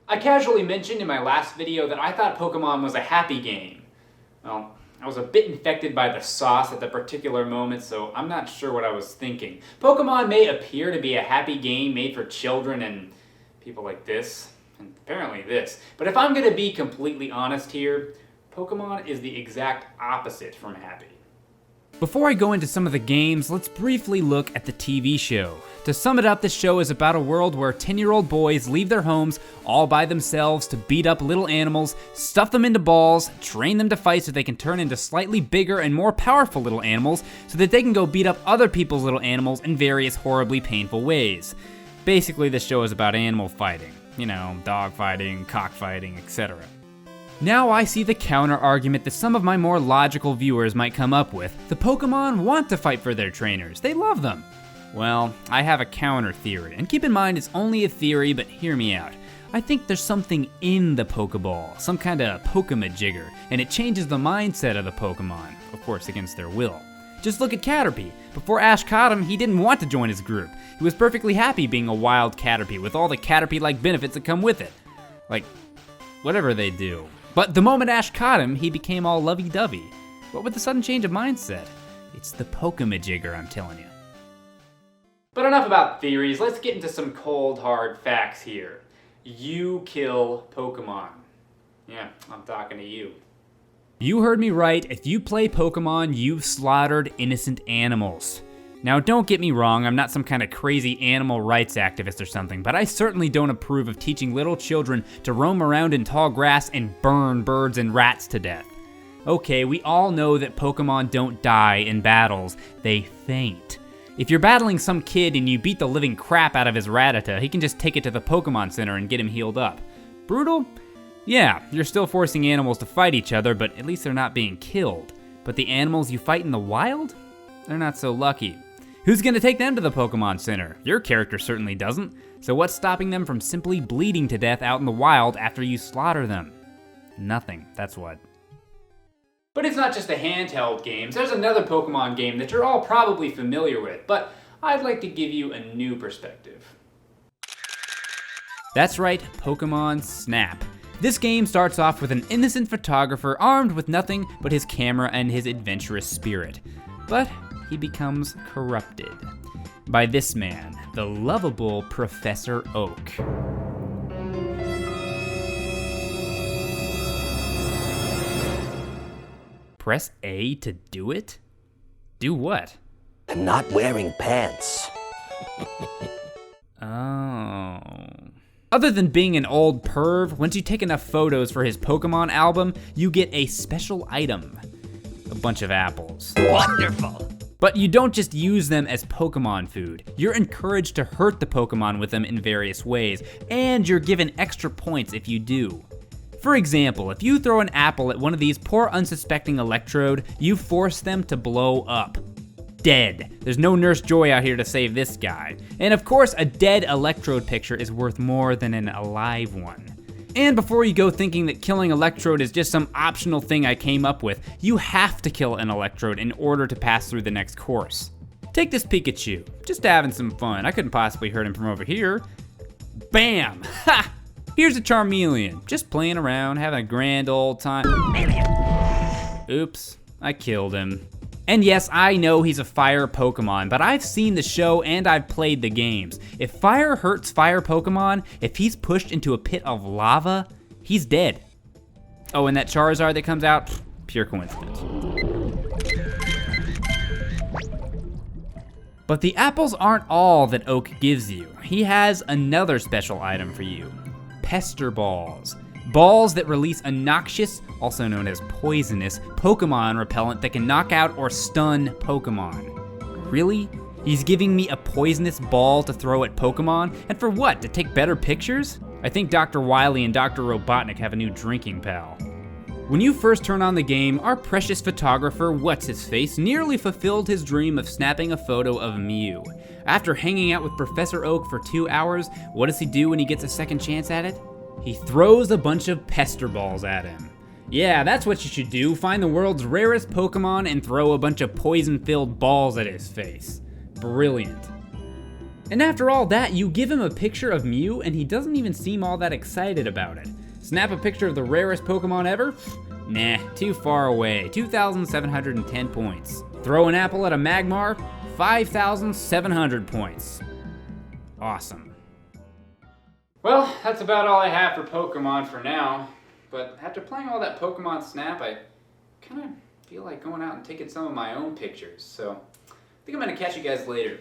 I casually mentioned in my last video that I thought Pokemon was a happy game. Well, I was a bit infected by the sauce at the particular moment, so I'm not sure what I was thinking. Pokemon may appear to be a happy game made for children and people like this, and apparently this, but if I'm going to be completely honest here, Pokemon is the exact opposite from happy. Before I go into some of the games, let's briefly look at the TV show. To sum it up, this show is about a world where 10-year-old boys leave their homes all by themselves to beat up little animals, stuff them into balls, train them to fight so they can turn into slightly bigger and more powerful little animals so that they can go beat up other people's little animals in various horribly painful ways. Basically, this show is about animal fighting. You know, dog fighting, cockfighting, etc. Now I see the counter argument that some of my more logical viewers might come up with. The Pokemon want to fight for their trainers. They love them. Well, I have a counter theory, and keep in mind it's only a theory, but hear me out. I think there's something in the Pokeball, some kind of Pokemajigger, and it changes the mindset of the Pokemon, of course against their will. Just look at Caterpie. Before Ash caught him, he didn't want to join his group. He was perfectly happy being a wild Caterpie with all the Caterpie-like benefits that come with it. Like, whatever they do. But the moment Ash caught him, he became all lovey-dovey. What with the sudden change of mindset? It's the Pokemajigger, I'm telling you. But enough about theories, let's get into some cold, hard facts here. You kill Pokemon. Yeah, I'm talking to you. You heard me right, if you play Pokemon, you've slaughtered innocent animals. Now don't get me wrong, I'm not some kind of crazy animal rights activist or something, but I certainly don't approve of teaching little children to roam around in tall grass and burn birds and rats to death. Okay, we all know that Pokemon don't die in battles, they faint. If you're battling some kid and you beat the living crap out of his Rattata, he can just take it to the Pokemon Center and get him healed up. Brutal? Yeah, you're still forcing animals to fight each other, but at least they're not being killed. But the animals you fight in the wild? They're not so lucky. Who's gonna take them to the Pokemon Center? Your character certainly doesn't. So what's stopping them from simply bleeding to death out in the wild after you slaughter them? Nothing, that's what. But it's not just the handheld games. There's another Pokemon game that you're all probably familiar with, but I'd like to give you a new perspective. That's right, Pokemon Snap. This game starts off with an innocent photographer armed with nothing but his camera and his adventurous spirit. But he becomes corrupted by this man, the lovable Professor Oak. Press A to do it? Do what? I'm not wearing pants. Oh. Other than being an old perv, once you take enough photos for his Pokemon album, you get a special item. A bunch of apples. Wonderful. But you don't just use them as Pokemon food. You're encouraged to hurt the Pokemon with them in various ways, and you're given extra points if you do. For example, if you throw an apple at one of these poor unsuspecting Electrode, you force them to blow up. Dead. There's no Nurse Joy out here to save this guy. And of course, a dead Electrode picture is worth more than an alive one. And before you go thinking that killing Electrode is just some optional thing I came up with, you have to kill an Electrode in order to pass through the next course. Take this Pikachu, just having some fun. I couldn't possibly hurt him from over here. Bam! Ha! Here's a Charmeleon, just playing around, having a grand old time. Oops, I killed him. And yes, I know he's a fire Pokemon, but I've seen the show and I've played the games. If fire hurts fire Pokemon, if he's pushed into a pit of lava, he's dead. Oh, and that Charizard that comes out, pure coincidence. But the apples aren't all that Oak gives you. He has another special item for you. Pester Balls. Balls that release a noxious, also known as poisonous, Pokemon repellent that can knock out or stun Pokemon. Really? He's giving me a poisonous ball to throw at Pokemon? And for what, to take better pictures? I think Dr. Wily and Dr. Robotnik have a new drinking pal. When you first turn on the game, our precious photographer, What's-His-Face, nearly fulfilled his dream of snapping a photo of Mew. After hanging out with Professor Oak for 2 hours, what does he do when he gets a second chance at it? He throws a bunch of Pester Balls at him. Yeah, that's what you should do, find the world's rarest Pokemon and throw a bunch of poison-filled balls at his face. Brilliant. And after all that, you give him a picture of Mew and he doesn't even seem all that excited about it. Snap a picture of the rarest Pokemon ever? Nah, too far away, 2,710 points. Throw an apple at a Magmar? 5,700 points. Awesome. Well, that's about all I have for Pokemon for now. But after playing all that Pokemon Snap, I kind of feel like going out and taking some of my own pictures. So I think I'm gonna catch you guys later.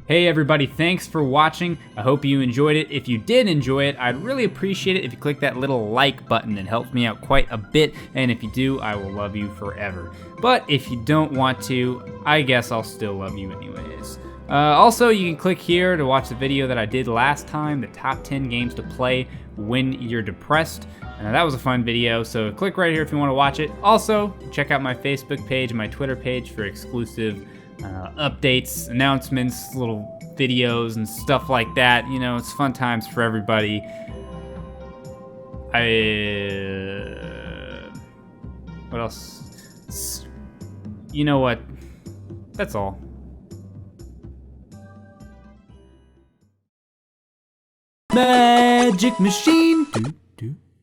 Hey everybody, thanks for watching. I hope you enjoyed it. If you did enjoy it, I'd really appreciate it if you click that little like button. It helps me out quite a bit, and if you do, I will love you forever. But if you don't want to, I guess I'll still love you anyways. Also, you can click here to watch the video that I did last time, the top 10 games to play when you're depressed. That was a fun video, so click right here if you want to watch it. Also, check out my Facebook page and my Twitter page for exclusive updates, announcements, little videos and stuff like that. You know, it's fun times for everybody. What else? You know what? That's all. Magic machine.